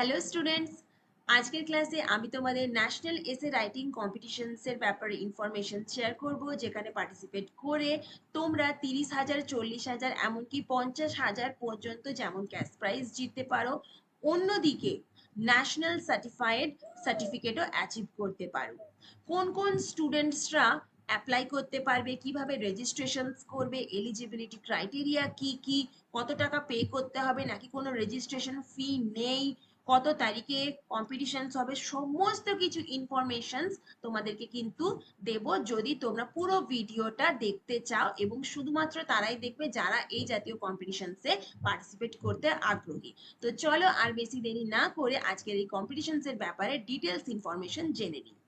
Hello students, আজকের ক্লাসে আমি তোমাদের ন্যাশনাল এসে রাইটিং কম্পিটিশনসের ব্যাপারে ইনফরমেশন শেয়ার করব, যেখানে পার্টিসিপেট করে তোমরা 30,000, 40,000, এমনকি 50,000 পর্যন্ত যেমন ক্যাশ প্রাইজ জিততে পারো। অন্যদিকে ন্যাশনাল সার্টিফিকেটও অ্যাচিভ করতে পারো। কোন কোন স্টুডেন্টসরা অ্যাপ্লাই করতে পারবে, কিভাবে রেজিস্ট্রেশন করবে, এলিজিবিলিটি ক্রাইটেরিয়া কি কি, কত টাকা পে করতে হবে নাকি কোনো রেজিস্ট্রেশন ফি নেই, কত তারিখে কম্পিটিশনস হবে, সমস্ত কিছু ইনফরমেশনস তোমাদেরকে কিন্তু দেব যদি তোমরা পুরো ভিডিওটা দেখতে চাও, এবং শুধুমাত্র তারাই দেখবে যারা এই জাতীয় কম্পিটিশনসে পার্টিসিপেট করতে আগ্রহী। তো চলো আর বেশি দেরি না করে আজকের এই কম্পিটিশনসের ব্যাপারে ডিটেলস ইনফরমেশন জেনে নিই।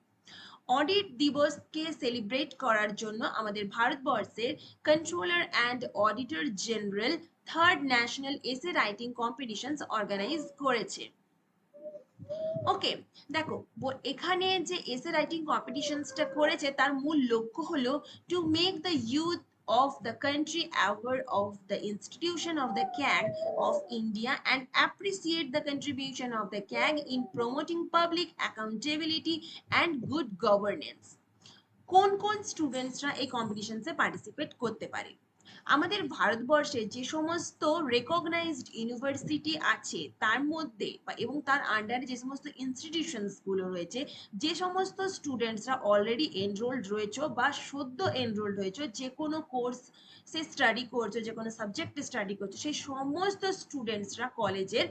অডিট দিবসকে সেলিব্রেট করার জন্য আমাদের ভারতবর্ষের controller and auditor general third national essay writing competitions organise করেছে। ওকে, দেখো এখানে যে এসে রাইটিং কম্পিটিশনসটা করেছে তার মূল লক্ষ্য হলো to make the youth of the country aware of the institution of the CAG of India and appreciate the contribution of the CAG in promoting public accountability and good governance. কোন কোন স্টুডেন্টসরা এই কম্পিটিশনসে participate করতে পারে? আমাদের ভারতবর্ষে যে সমস্ত recognized university আছে তার মধ্যে এবং তার আন্ডারে যে সমস্ত ইনস্টিটিউশনস গুলো রয়েছে, যে সমস্ত স্টুডেন্টসরা অলরেডি এনরোলড রয়েছে বা সদ্য এনরোলড হয়েছে, যে কোনো কোর্স সে স্টাডি করছো, যে কোনো সাবজেক্টে স্টাডি করছো, সেই সমস্ত স্টুডেন্টসরা কলেজের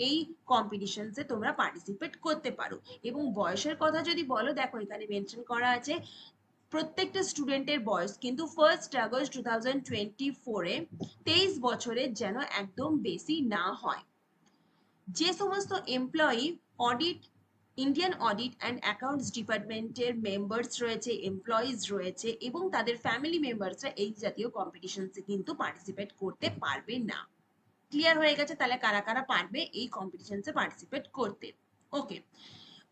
এই কম্পিটিশনসে তোমরা পার্টিসিপেট করতে পারো। এবং বয়সের কথা যদি বলো, দেখো এখানে মেনশন করা আছে প্রত্যেকটা স্টুডেন্টের বয়স কিন্তু 1 আগস্ট 2024-এ 23 বছরের যেন একদম বেশি না হয়। যে সমস্ত employee audit Indian audit and accounts ডিপার্টমেন্টের মেম্বার্স রয়েছে, এমপ্লয়িজ রয়েছে এবং তাদের ফ্যামিলি মেম্বার্সরা এই জাতীয় কম্পিটিশনসে কিন্তু পার্টিসিপেট করতে পারবে না। ক্লিয়ার হয়ে গেছে তাহলে কারা কারা পারবে এই কম্পিটিশনসে পার্টিসিপেট করতে? ওকে,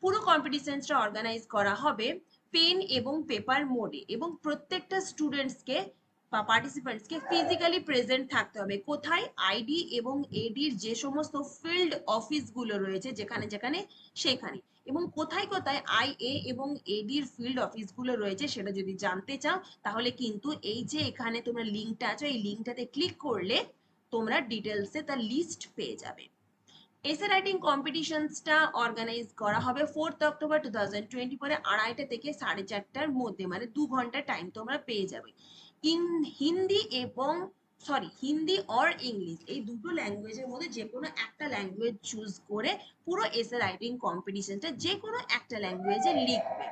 পুরো কম্পিটিশনসটা অর্গানাইজ করা হবে পেন এবং পেপার মোডে, এবং প্রত্যেকটা স্টুডেন্টসকে বা পার্টিসিপেন্টসকে ফিজিক্যালি প্রেজেন্ট থাকতে হবে। কোথায়? আইডি এবং এডির যে সমস্ত ফিল্ড অফিসগুলো রয়েছে যেখানে যেখানে সেখানে, এবং কোথায় কোথায় আইএ এবং এডির ফিল্ড অফিসগুলো রয়েছে সেটা যদি জানতে চাও তাহলে কিন্তু এই যে এখানে তোমরা লিঙ্কটা আছে, এই লিঙ্কটাতে ক্লিক করলে তোমরা ডিটেলসে তার লিস্ট পেয়ে যাবে। এসে রাইটিং কম্পিটিশনসটা অর্গানাইজ করা হবে 4 অক্টোবর 2024 2:30 থেকে 4:30টার মধ্যে, মানে 2 ঘন্টা টাইম তোমরা পেয়ে যাবে। ইন হিন্দি এবং হিন্দি অর ইংলিশ, এই দুটো ল্যাঙ্গুয়েজের মধ্যে যে কোনো একটা ল্যাঙ্গুয়েজ চুজ করে পুরো এসে রাইটিং কম্পিটিশনটা যে কোনো একটা ল্যাঙ্গুয়েজে লিখবে।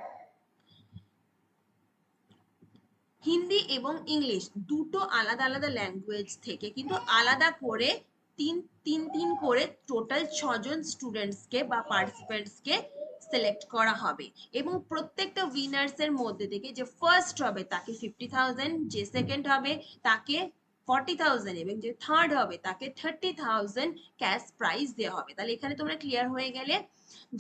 হিন্দি এবং ইংলিশ দুটো আলাদা আলাদা ল্যাঙ্গুয়েজ থেকে কিন্তু আলাদা করে তিন তিন তিন করে টোটাল 6 জন স্টুডেন্টসকে বা পার্টিসিপেন্টসকে সিলেক্ট করা হবে, এবং প্রত্যেকটা উইনার্স এর মধ্যে থেকে যে ফার্স্ট হবে তাকে 50,000, যে সেকেন্ড হবে তাকে 40,000 এবং যে থার্ড হবে তাকে 30,000 ক্যাশ প্রাইজ দেওয়া হবে। তাহলে এখানে তোমরা ক্লিয়ার হয়ে গেলে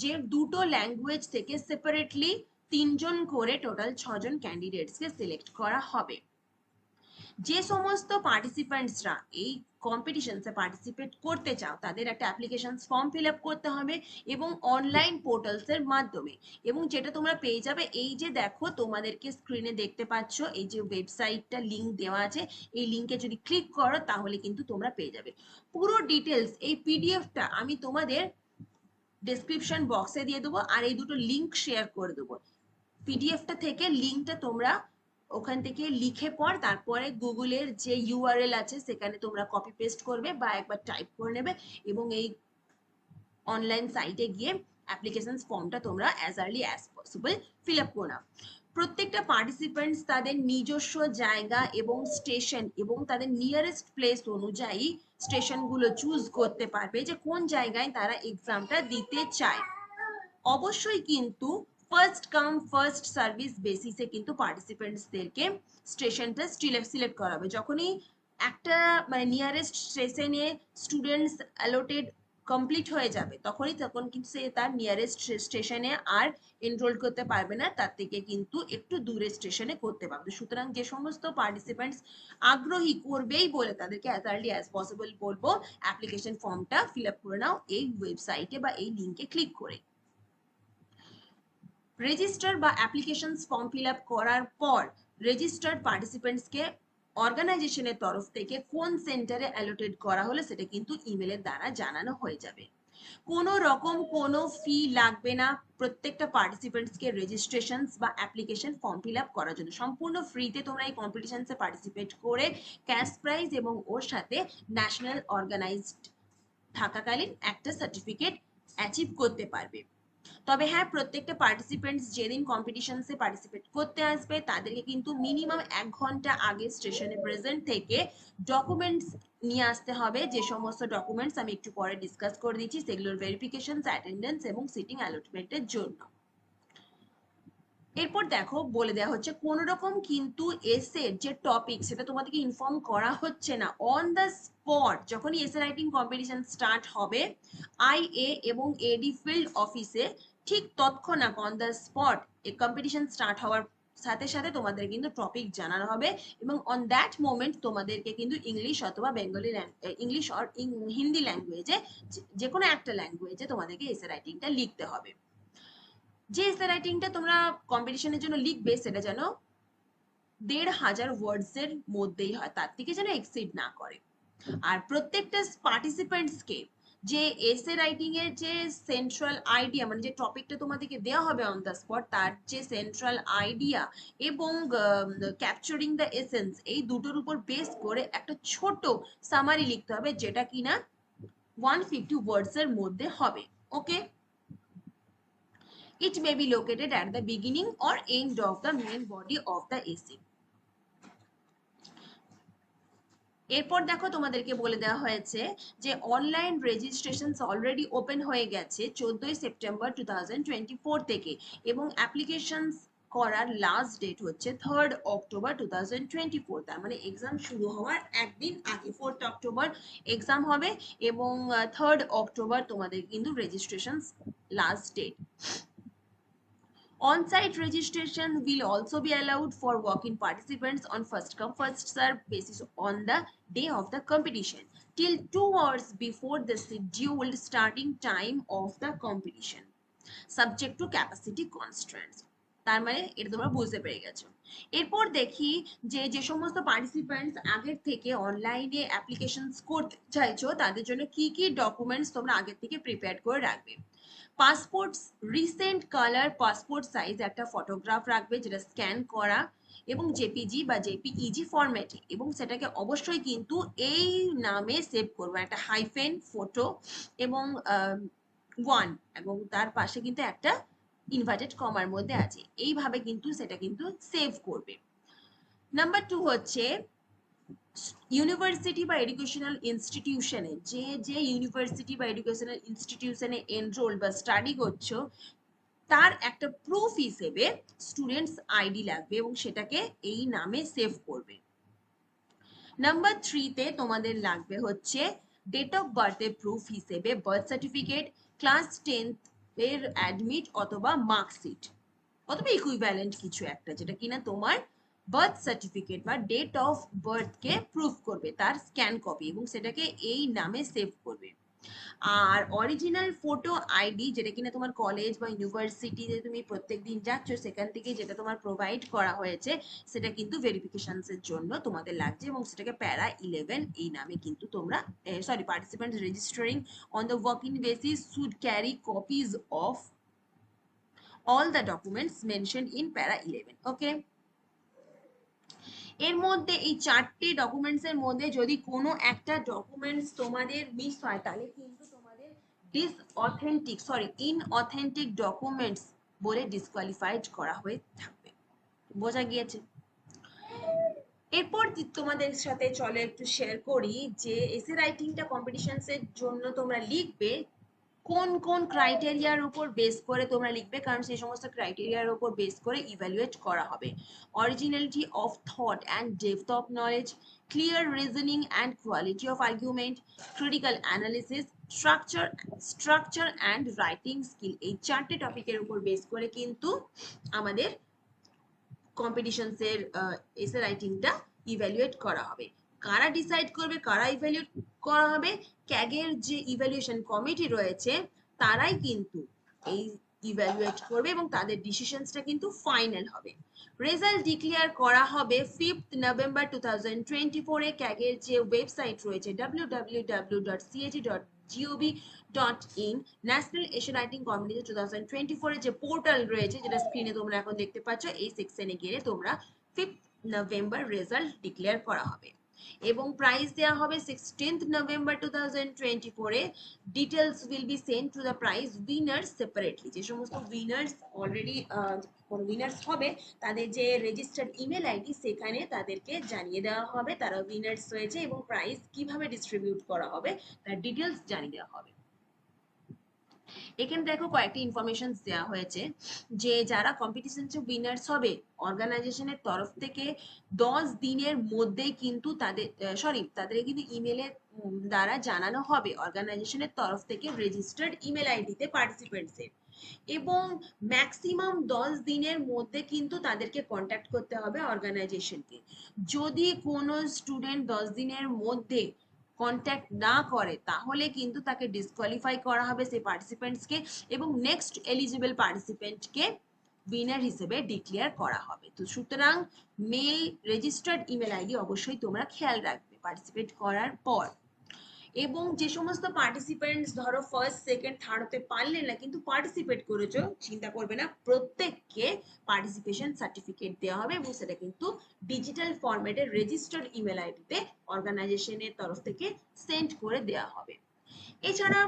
যে দুটো ল্যাঙ্গুয়েজ থেকে সেপারেটলি 3 জন করে টোটাল 6 জন ক্যান্ডিডেটসকে সিলেক্ট করা হবে। যে সমস্ত পার্টিসিপেন্টসরা এই কম্পিটিশনসে পার্টিসিপেট করতে চাও তাদের একটা অ্যাপ্লিকেশন ফর্ম ফিল আপ করতে হবে এবং অনলাইন পোর্টালস এর মাধ্যমে, এবং যেটা তোমরা পেয়ে যাবে এই যে দেখো তোমাদেরকে স্ক্রিনে দেখতে পাচ্ছ এই যে ওয়েবসাইটটা লিংক দেওয়া আছে, এই লিংকে যদি ক্লিক করো তাহলে কিন্তু তোমরা পেয়ে যাবে পুরো ডিটেলস। এই পিডিএফটা আমি তোমাদের ডেসক্রিপশন বক্সে দিয়ে দেবো আর এই দুটো লিংক শেয়ার করে দেবো। পিডিএফটা থেকে লিংকটা তোমরা ওখান থেকে লিখে পর তারপরে গুগলের যে ইউআরএল আছে সেখানে তোমরা কপি পেস্ট করবে বা একবার টাইপ করে নেবে এবং এই অনলাইন সাইটে গিয়ে অ্যাপ্লিকেশন ফর্মটা তোমরা as early as possible fill up করে নাও। প্রত্যেকটা পার্টিসিপেন্টস তাদের নিজস্ব জায়গা এবং স্টেশন এবং তাদের নিয়ারেস্ট প্লেস অনুযায়ী স্টেশনগুলো চুজ করতে পারবে যে কোন জায়গায় তারা এক্সামটা দিতে চায়। অবশ্যই কিন্তু ফার্স্ট কাম ফার্স্ট সার্ভিস বেসিসে কিন্তু পার্টিসিপেন্টসদেরকে স্টেশনটা সিলেক্ট করা হবে। যখনই একটা মানে নিয়ারেস্ট স্টেশনে স্টুডেন্টস অ্যালোটেড কমপ্লিট হয়ে যাবে তখন কিন্তু সে তার নিয়ারেস্ট স্টেশনে আর এনরোল করতে পারবে না, তার থেকে কিন্তু একটু দূরের স্টেশনে করতে পারবে। সুতরাং যে সমস্ত পার্টিসিপেন্টস আগ্রহী করবেই বলে তাদেরকে অ্যাজ আর্লি অ্যাজ পসিবল বলবো অ্যাপ্লিকেশন ফর্মটা ফিল আপ করে নাও এই ওয়েবসাইটে বা এই লিঙ্কে ক্লিক করে। রেজিস্টার বা অ্যাপ্লিকেশন ফর্ম ফিল আপ করার পর রেজিস্টার্ড পার্টিসিপেন্টসকে অর্গানাইজেশনের তরফ থেকে কোন সেন্টারে অ্যালোটেড করা হলো সেটা কিন্তু ইমেলের দ্বারা জানানো হয়ে যাবে। কোনো রকম কোনো ফি লাগবে না প্রত্যেকটা পার্টিসিপেন্টসকে রেজিস্ট্রেশন বা অ্যাপ্লিকেশন ফর্ম ফিল আপ করার জন্য। সম্পূর্ণ ফ্রিতে তোমরা এই কম্পিটিশনসে পার্টিসিপেট করে ক্যাশ প্রাইজ এবং ওর সাথে ন্যাশনাল অর্গানাইজড থাকাকালীন একটা সার্টিফিকেট অ্যাচিভ করতে পারবে। তবে হ্যাঁ, প্রত্যেকটা পার্টিসিপেন্টস যেদিন কম্পিটিশনসে পার্টিসিপেট করতে আসবে তাদেরকে কিন্তু মিনিমাম 1 ঘন্টা আগে স্টেশনে প্রেজেন্ট থেকে ডকুমেন্টস নিয়ে আসতে হবে। যে সমস্ত ডকুমেন্টস আমি একটু পরে ডিসকাস করে দিচ্ছি, সেগুলোর ভেরিফিকেশন, অ্যাটেন্ডেন্স এবং সিটিং অ্যালটমেন্টের জন্য। এরপর দেখো বলে দেওয়া হচ্ছে কোন রকম কিন্তু এসের যে টপিক সেটা তোমাদেরকে ইনফর্ম করা হচ্ছে না। অন দ্য স্পট যখনই এসে রাইটিং কম্পিটিশন স্টার্ট হবে আইএ এবং এডি ফিল্ড অফিসে ঠিক তৎক্ষণাৎ অন দ্য স্পট এই কম্পিটিশন স্টার্ট হওয়ার সাথে সাথে তোমাদের কিন্তু টপিক জানানো হবে এবং অন দ্যাট মোমেন্ট তোমাদেরকে কিন্তু ইংলিশ অথবা বেঙ্গলি ইংলিশ আর হিন্দি ল্যাঙ্গুয়েজে যে কোনো একটা ল্যাঙ্গুয়েজে তোমাদেরকে এসে রাইটিংটা লিখতে হবে। যে এসে রাইটিংটা তোমরা কম্পিটিশনের জন্য লিখবে সেটা যেন ১,৫০০ ওয়ার্ডস এর মধ্যেই হয়, তার থেকে যেন এক্সিড না করে। আর প্রত্যেকটা পার্টিসিপেন্টস কে যে এসে রাইটিং এর যে সেন্ট্রাল আইডিয়া মানে যে টপিকটা তোমাদেরকে দেওয়া হবে অন দ্য স্পট তার যে সেন্ট্রাল আইডিয়া এবং ক্যাপচারিং দ্য এসেন্স এই দুটোর উপর বেস করে একটা ছোট সামারি লিখতে হবে যেটা কিনা 150 ওয়ার্ডস এর মধ্যে হবে। ওকে, it may be located at the beginning or end of the main body of the essay. এরপর দেখো তোমাদেরকে বলে দেওয়া হয়েছে যে অনলাইন রেজিস্ট্রেশন অলরেডি ওপেন হয়ে গেছে 14 সেপ্টেম্বর 2024 থেকে এবং অ্যাপ্লিকেশন করার লাস্ট ডেট হচ্ছে 3 অক্টোবর 2024। তার মানে এক্সাম শুরু হওয়ার একদিন আগে 4 অক্টোবর এক্সাম হবে এবং 3 অক্টোবর তোমাদের কিন্তু registration last date. On-site registration will also be allowed for walk-in participants on first come first serve basis on the day of the competition till 2 hours before the scheduled starting time of the competition subject to capacity constraints। তার মানে এটা তোমরা বুঝতে পেরে গেছো। এরপর দেখি যে যে সমস্ত পার্টিসিপেন্টস আগের থেকে অনলাইনে অ্যাপ্লিকেশনস করতে চাইছো তাদের জন্য কি কি ডকুমেন্টস তোমরা আগের থেকে প্রিপেয়ার করে রাখবে। Passport recent colour passport size একটা ফটোগ্রাফ রাখবে যেটা স্ক্যান করা এবং জেপিজি বা জেপিইজি ফরম্যাটে এবং সেটাকে অবশ্যই কিন্তু এই নামে সেভ করবে, একটা হাইফেন ফটো এবং 1 এবং তার পাশে কিন্তু একটা ইনভার্টেড কমার মধ্যে আছে, এইভাবে কিন্তু সেটা কিন্তু সেভ করবে। নাম্বার 2 হচ্ছে ইউনিভার্সিটি বা এডুকেশনাল ইনস্টিটিউশনে যে ইউনিভার্সিটি বা এডুকেশনাল ইনস্টিটিউশনে এনরোল বা স্টাডি করছো তার একটা প্রুফ হিসেবে স্টুডেন্টস আইডি লাগবে এবং সেটাকে এই নামে সেভ করবে। নাম্বার 3 তে তোমাদের লাগবে হচ্ছে ডেট অফ বার্থের প্রুফ হিসেবে বার্থ সার্টিফিকেট, ক্লাস 10 এর অ্যাডমিট অথবা মার্কশিট অথবা ইকুইভ্যালেন্ট কিছু একটা যেটা কিনা তোমার বার্থ সার্টিফিকেট বা ডেট অফ বার্থকে প্রুফ করবে তার স্ক্যান কপি এবং সেটাকে এই নামে সেভ করবে। আর অরিজিনাল ফটো আইডি যেটা কিনা তোমার কলেজ বা ইউনিভার্সিটিতে তুমি প্রত্যেকদিন যাচ্ছ সেখান থেকে যেটা তোমার প্রোভাইড করা হয়েছে সেটা কিন্তু ভেরিফিকেশনস এর জন্য তোমাদের লাগছে এবং সেটাকে প্যারা 11 এই নামে কিন্তু তোমরা sorry participants registering on the working basis should carry copies of all the documents mentioned in para 11. Okay, এর মধ্যে এই 4টে ডকুমেন্টস এর মধ্যে যদি কোনো একটা ডকুমেন্টস তোমাদের মিস হয় তাহলে কিন্তু তোমাদের ইনঅথেন্টিক ডকুমেন্টস বলে ডিসকোয়ালিফাইড করা হয়ে থাকবে। বোঝা গিয়েছে? এরপর তোমাদের সাথে চলো একটু শেয়ার করি যে এসে রাইটিংটা কম্পিটিশনস এর জন্য তোমরা লিখবে কোন কোন ক্রাইটেরিয়ার উপর বেস করে তোমরা লিখবে, কারণ সেই সমস্ত ক্রাইটেরিয়ার উপর বেস করে ইভ্যালুয়েট করা হবে। Originality of thought and depth of knowledge, clear reasoning and quality of argument, critical analysis, structure structure and writing skill, এই চারটে টপিকের উপর বেস করে কিন্তু আমাদের কম্পিটিশনস এর এসে রাইটিংটা ইভ্যালুয়েট করা হবে। কারা ডিসাইড করবে, কারা ইভ্যালুয়েট করা হবে? ক্যাগের যে ইভ্যালুয়েশন কমিটি রয়েছে তারাই কিন্তু এই ইভ্যালুয়েট করবে এবং তাদের ডিসিশনসটা কিন্তু ফাইনাল হবে। রেজাল্ট ডিক্লেয়ার করা হবে 5th নভেম্বর 2024 এ। ক্যাগের যে ওয়েবসাইট রয়েছে www.cat.gov.in, national Asian writing competition 2024 এর যে পোর্টাল রয়েছে, যেটা স্ক্রিনে তোমরা এখন দেখতে পাচ্ছ, এই সেকশনে গেলে তোমরা 5th নভেম্বর রেজাল্ট ডিক্লেয়ার করা হবে এবং প্রাইজ দেওয়া হবে 16th November 2024 A. Details will be send to the prize winners separately. যে সমস্ত উইনার্স অলরেডি উইনার্স হবে তাদের যে রেজিস্টার্ড ইমেল আইডি, সেখানে তাদেরকে জানিয়ে দেওয়া হবে তারা উইনার্স হয়েছে এবং প্রাইজ কিভাবে ডিস্ট্রিবিউট করা হবে তার ডিটেলস জানিয়ে দেওয়া হবে। এখানে দেখো কয়েকটি ইনফরমেশন দেওয়া হয়েছে যে যারা কম্পিটিশনে উইনার্স হবে অর্গানাইজেশনের তরফ থেকে 10 দিনের মধ্যেই কিন্তু তাদের কিন্তু ইমেলের দ্বারা জানানো হবে অর্গানাইজেশনের তরফ থেকে রেজিস্টার্ড ইমেল আইডিতে পার্টিসিপেন্টসের, এবং ম্যাক্সিমাম 10 দিনের মধ্যে কিন্তু তাদেরকে কন্ট্যাক্ট করতে হবে অর্গানাইজেশনকে। যদি কোনো স্টুডেন্ট 10 দিনের মধ্যে কন্ট্যাক্ট না করে তাহলে কিন্তু তাকে ডিসকোয়ালিফাই করা হবে সেই পার্টিসিপেন্টসকে এবং নেক্সট এলিজিবল পার্টিসিপেন্টকে উইনার হিসেবে ডিক্লেয়ার করা হবে। তো সুতরাং মেল রেজিস্টার্ড ইমেল আইডি অবশ্যই তোমরা খেয়াল রাখবে পার্টিসিপেট করার পর। এবং যে সমস্ত পার্টিসিপেন্টস ধরো ফার্স্ট সেকেন্ড থার্ড হতে পারলে না কিন্তু পার্টিসিপেট করেছো, চিন্তা করবে না, প্রত্যেককে পার্টিসিপেশন সার্টিফিকেট দেওয়া হবে এবং সেটা কিন্তু ডিজিটাল ফরম্যাটে রেজিস্টার্ড ইমেল আইডিতে অর্গানাইজেশনের তরফ থেকে সেন্ড করে দেওয়া হবে। এছাড়া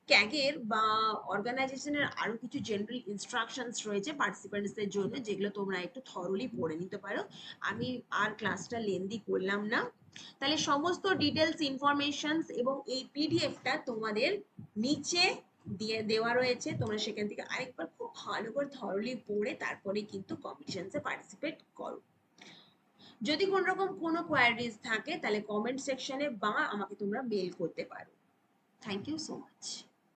ক্যাগের বা অর্গানাইজেশনের আরো কিছু জেনারেল ইনস্ট্রাকশনস রয়েছে পার্টিসিপেন্টসদের জন্য, যেগুলো তোমরা একটু থরলি পড়ে নিতে পারো। আমি আর ক্লাসটা লেন্দি করলাম না। তাহলে সমস্ত ডিটেলস ইনফরমেশনস এবং এই পিডিএফটা তোমাদের নিচে দিয়ে দেওয়া রয়েছে, তোমরা সেখান থেকে আরেকবার খুব ভালো করে থরলি পড়ে তারপরে কিন্তু কম্পিটিশনসে পার্টিসিপেট করো। যদি কোন রকম কোনো কোয়ারিজ থাকে তাহলে কমেন্ট সেকশনে বা আমাকে তোমরা মেল করতে পারো। Thank you so much.